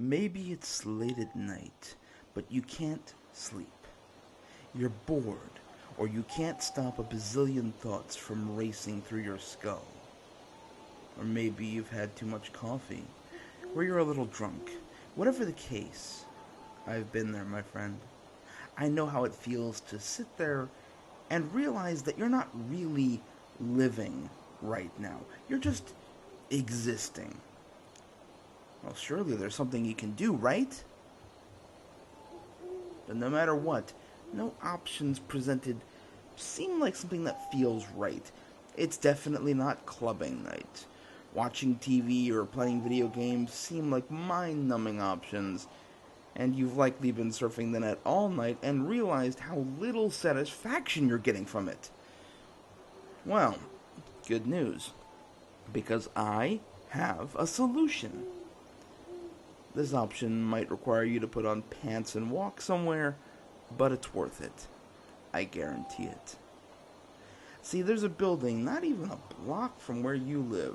Maybe it's late at night, but you can't sleep. You're bored, or you can't stop a bazillion thoughts from racing through your skull. Or maybe you've had too much coffee, or you're a little drunk. Whatever the case, I've been there, my friend. I know how it feels to sit there and realize that you're not really living right now. You're just existing. Well, surely there's something you can do, right? But no matter what, no options presented seem like something that feels right. It's definitely not clubbing night. Watching TV or playing video games seem like mind-numbing options, and you've likely been surfing the net all night and realized how little satisfaction you're getting from it. Well, good news, because I have a solution. This option might require you to put on pants and walk somewhere, but it's worth it. I guarantee it. See, there's a building not even a block from where you live,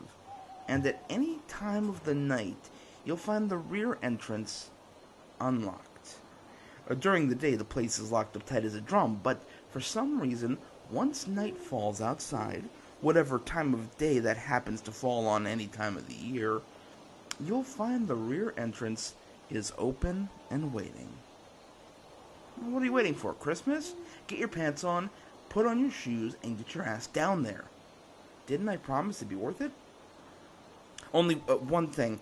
and at any time of the night, you'll find the rear entrance unlocked. During the day, the place is locked up tight as a drum, but for some reason, once night falls outside, whatever time of day that happens to fall on any time of the year, you'll find the rear entrance is open and waiting. What are you waiting for, Christmas? Get your pants on, put on your shoes, and get your ass down there. Didn't I promise it'd be worth it? Only one thing.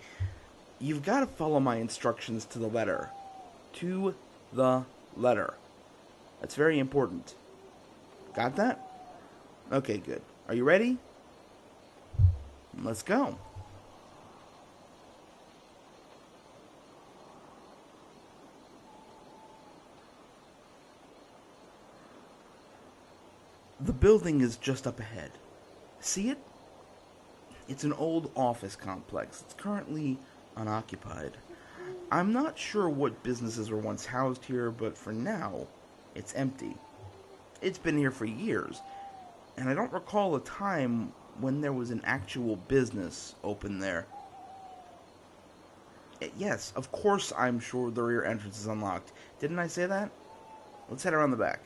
You've got to follow my instructions to the letter. To the letter. That's very important. Got that? Okay, good. Are you ready? Let's go. The building is just up ahead. See it? It's an old office complex. It's currently unoccupied. I'm not sure what businesses were once housed here, but for now, it's empty. It's been here for years, and I don't recall a time when there was an actual business open there. Yes, of course I'm sure the rear entrance is unlocked. Didn't I say that? Let's head around the back.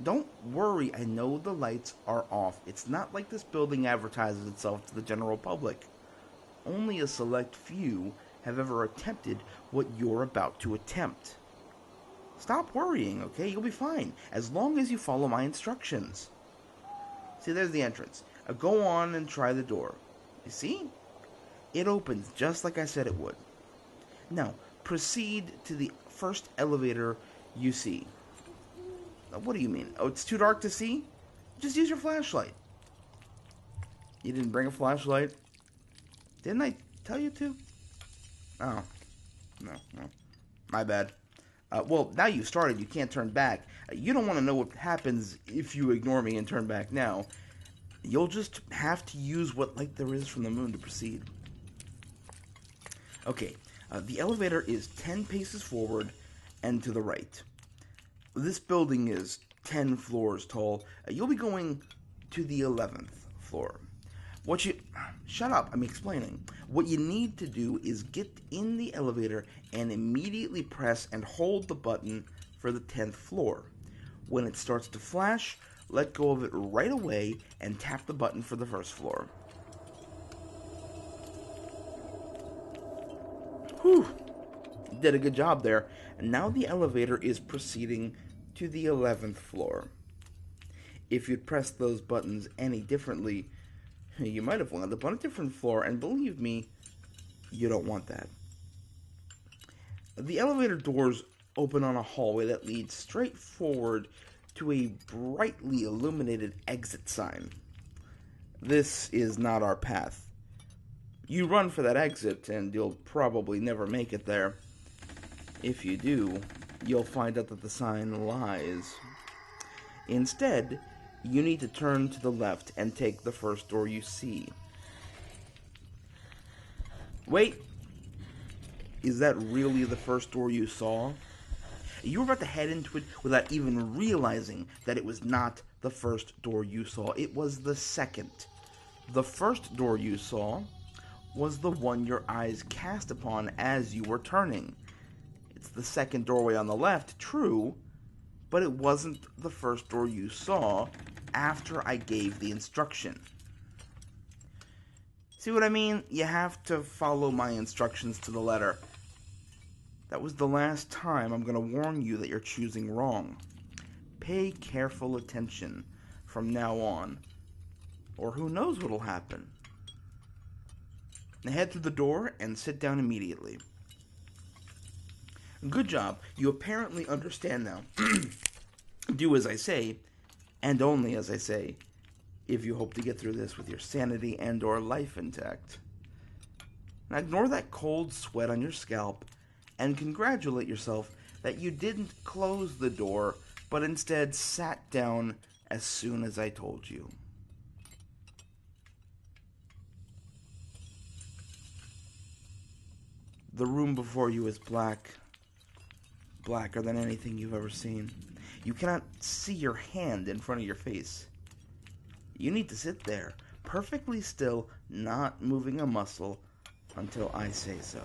Don't worry, I know the lights are off. It's not like this building advertises itself to the general public. Only a select few have ever attempted what you're about to attempt. Stop worrying, okay? You'll be fine, as long as you follow my instructions. See, there's the entrance. Go on and try the door. You see? It opens just like I said it would. Now, proceed to the first elevator you see. What do you mean? Oh, it's too dark to see? Just use your flashlight. You didn't bring a flashlight? Didn't I tell you to? Oh. No. My bad. Well, now you've started, you can't turn back. You don't want to know what happens if you ignore me and turn back now. You'll just have to use what light there is from the moon to proceed. Okay, the elevator is 10 paces forward and to the right. This building is 10 floors tall. You'll be going to the 11th floor. Shut up, I'm explaining. What you need to do is get in the elevator and immediately press and hold the button for the 10th floor. When it starts to flash, let go of it right away and tap the button for the first floor. Whew. Did a good job there. And now the elevator is proceeding to the 11th floor. If you'd pressed those buttons any differently, you might have wound up on a different floor, and believe me, you don't want that. The elevator doors open on a hallway that leads straight forward to a brightly illuminated exit sign. This is not our path. You run for that exit, and you'll probably never make it there. If you do, you'll find out that the sign lies. Instead, you need to turn to the left and take the first door you see. Wait! Is that really the first door you saw? You were about to head into it without even realizing that it was not the first door you saw. It was the second. The first door you saw was the one your eyes cast upon as you were turning. It's the second doorway on the left, true, but it wasn't the first door you saw after I gave the instruction. See what I mean? You have to follow my instructions to the letter. That was the last time I'm going to warn you that you're choosing wrong. Pay careful attention from now on, or who knows what'll happen. Now head through the door and sit down immediately. Good job. You apparently understand now. Do as I say, and only as I say, if you hope to get through this with your sanity and or life intact. Now ignore that cold sweat on your scalp and congratulate yourself that you didn't close the door, but instead sat down as soon as I told you. The room before you is black. Blacker than anything you've ever seen. You cannot see your hand in front of your face. You need to sit there, perfectly still, not moving a muscle, until I say so.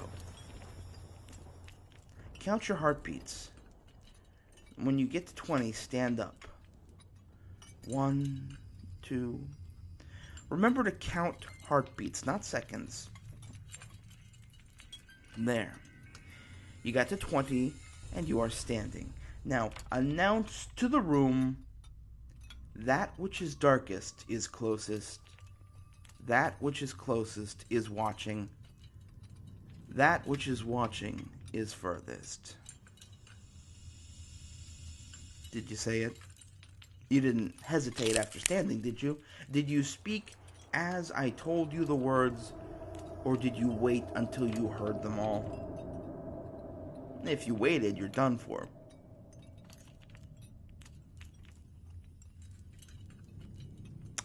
Count your heartbeats. When you get to 20, stand up. 1, 2. Remember to count heartbeats, not seconds. There. You got to 20, and you are standing. Now, announce to the room, that which is darkest is closest. That which is closest is watching. That which is watching is furthest. Did you say it? You didn't hesitate after standing, did you? Did you speak as I told you the words, or did you wait until you heard them all? If you waited, you're done for.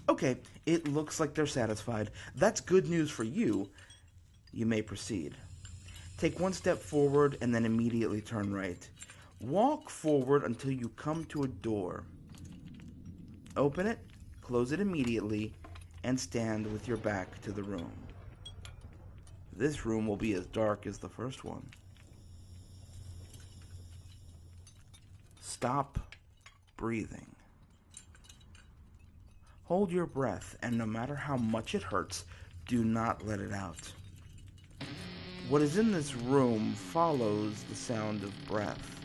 Okay, it looks like they're satisfied. That's good news for you. You may proceed. Take one step forward and then immediately turn right. Walk forward until you come to a door. Open it, close it immediately, and stand with your back to the room. This room will be as dark as the first one. Stop breathing. Hold your breath, and no matter how much it hurts, do not let it out. What is in this room follows the sound of breath,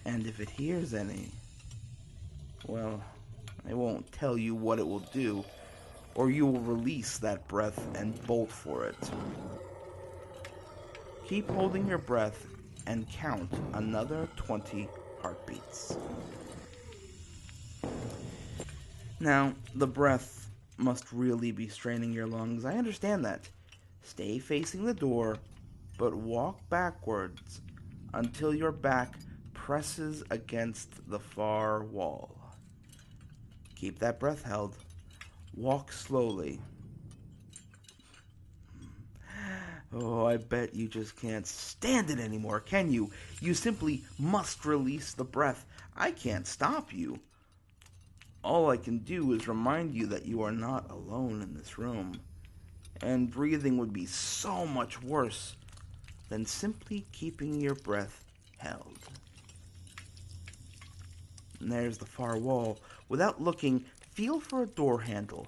and if it hears any, well, I won't tell you what it will do, or you will release that breath and bolt for it. Keep holding your breath and count another 20 heartbeats. Now, the breath must really be straining your lungs. I understand that. Stay facing the door, but walk backwards until your back presses against the far wall. Keep that breath held. Walk slowly. Oh, I bet you just can't stand it anymore, can you? You simply must release the breath. I can't stop you. All I can do is remind you that you are not alone in this room. And breathing would be so much worse than simply keeping your breath held. And there's the far wall. Without looking, feel for a door handle.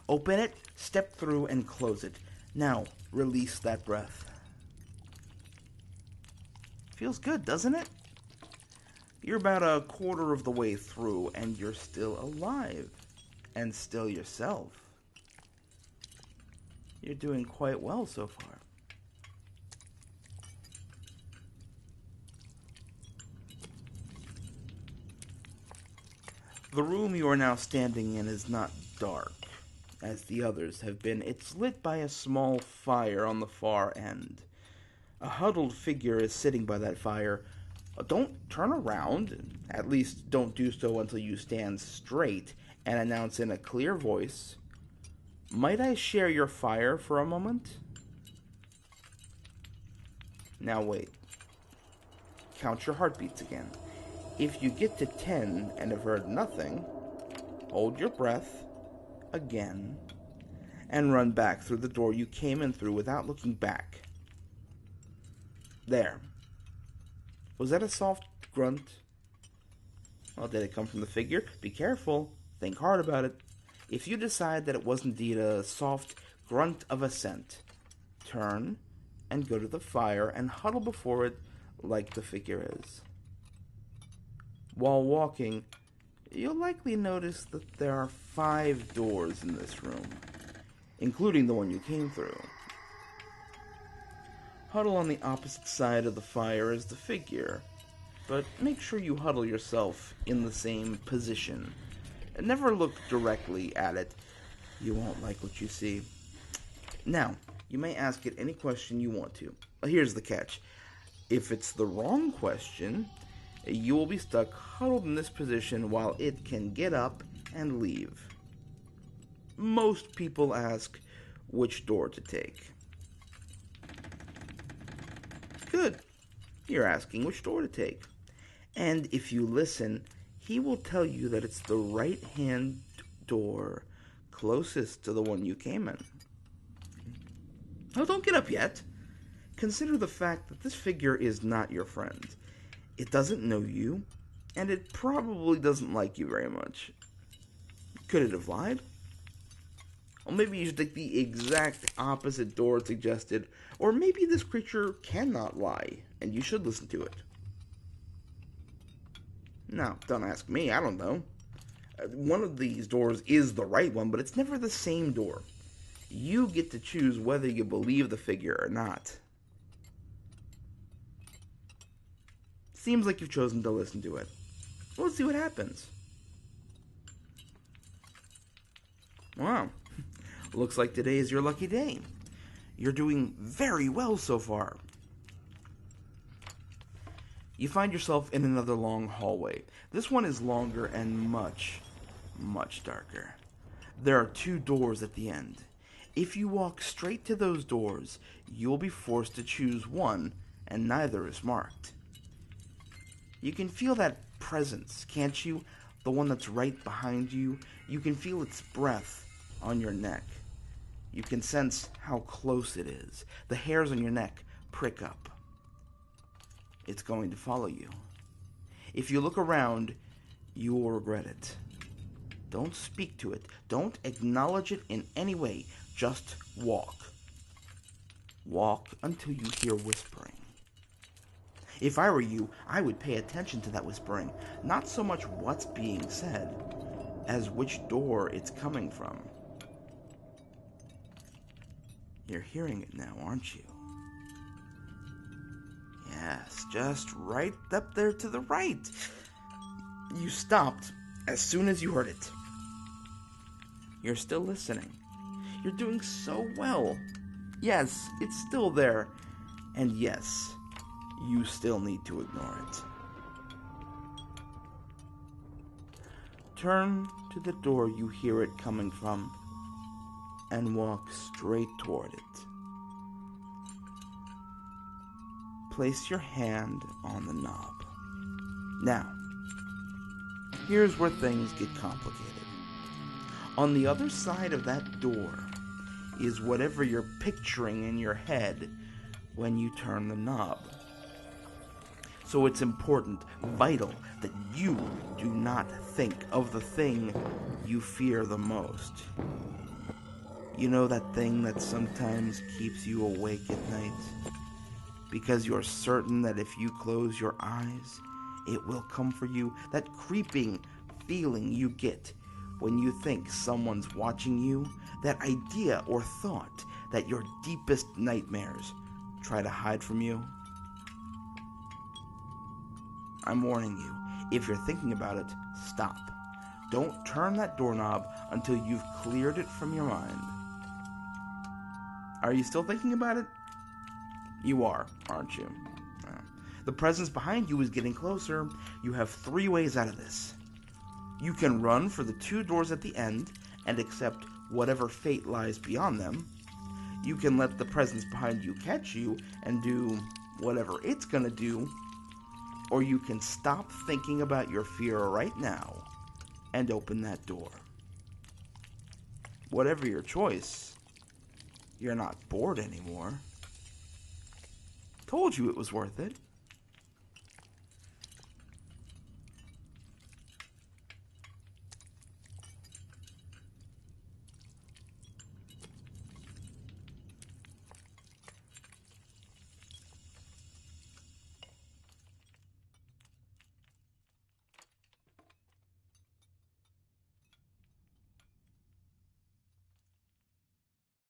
Open it, step through, and close it. Now, release that breath. Feels good, doesn't it? You're about a quarter of the way through, and you're still alive, and still yourself. You're doing quite well so far. The room you are now standing in is not dark, as the others have been. It's lit by a small fire on the far end. A huddled figure is sitting by that fire. Don't turn around, at least don't do so until you stand straight and announce in a clear voice, "Might I share your fire for a moment?" Now wait. Count your heartbeats again. If you get to 10 and have heard nothing, hold your breath again and run back through the door you came in through without looking back. There. Was that a soft grunt? Well, did it come from the figure? Be careful. Think hard about it. If you decide that it was indeed a soft grunt of assent, turn and go to the fire and huddle before it like the figure is. While walking, you'll likely notice that there are 5 doors in this room, including the one you came through. Huddle on the opposite side of the fire as the figure, but make sure you huddle yourself in the same position. And never look directly at it. You won't like what you see. Now, you may ask it any question you want to. Here's the catch. If it's the wrong question, you will be stuck huddled in this position while it can get up and leave. Most people ask which door to take. Good. You're asking which door to take. And if you listen, he will tell you that it's the right-hand door closest to the one you came in. Oh, don't get up yet. Consider the fact that this figure is not your friend. It doesn't know you, and it probably doesn't like you very much. Could it have lied? Or maybe you should take the exact opposite door it suggested, or maybe this creature cannot lie, and you should listen to it. Now, don't ask me, I don't know. One of these doors is the right one, but it's never the same door. You get to choose whether you believe the figure or not. Seems like you've chosen to listen to it. Let's see what happens. Wow. Looks like today is your lucky day. You're doing very well so far. You find yourself in another long hallway. This one is longer and much, much darker. There are 2 doors at the end. If you walk straight to those doors, you'll be forced to choose one, and neither is marked. You can feel that presence, can't you? The one that's right behind you. You can feel its breath on your neck. You can sense how close it is. The hairs on your neck prick up. It's going to follow you. If you look around, you will regret it. Don't speak to it. Don't acknowledge it in any way. Just walk. Walk until you hear whispering. If I were you, I would pay attention to that whispering. Not so much what's being said, as which door it's coming from. You're hearing it now, aren't you? Yes, just right up there to the right. You stopped as soon as you heard it. You're still listening. You're doing so well. Yes, it's still there. And yes, you still need to ignore it. Turn to the door you hear it coming from and walk straight toward it. Place your hand on the knob. Now, here's where things get complicated. On the other side of that door is whatever you're picturing in your head when you turn the knob. So it's important, vital, that you do not think of the thing you fear the most. You know that thing that sometimes keeps you awake at night? Because you're certain that if you close your eyes, it will come for you. That creeping feeling you get when you think someone's watching you. That idea or thought that your deepest nightmares try to hide from you. I'm warning you, if you're thinking about it, stop. Don't turn that doorknob until you've cleared it from your mind. Are you still thinking about it? You are, aren't you? The presence behind you is getting closer. You have 3 ways out of this. You can run for the 2 doors at the end and accept whatever fate lies beyond them. You can let the presence behind you catch you and do whatever it's gonna do. Or you can stop thinking about your fear right now and open that door. whatever your choice, you're not bored anymore. Told you it was worth it.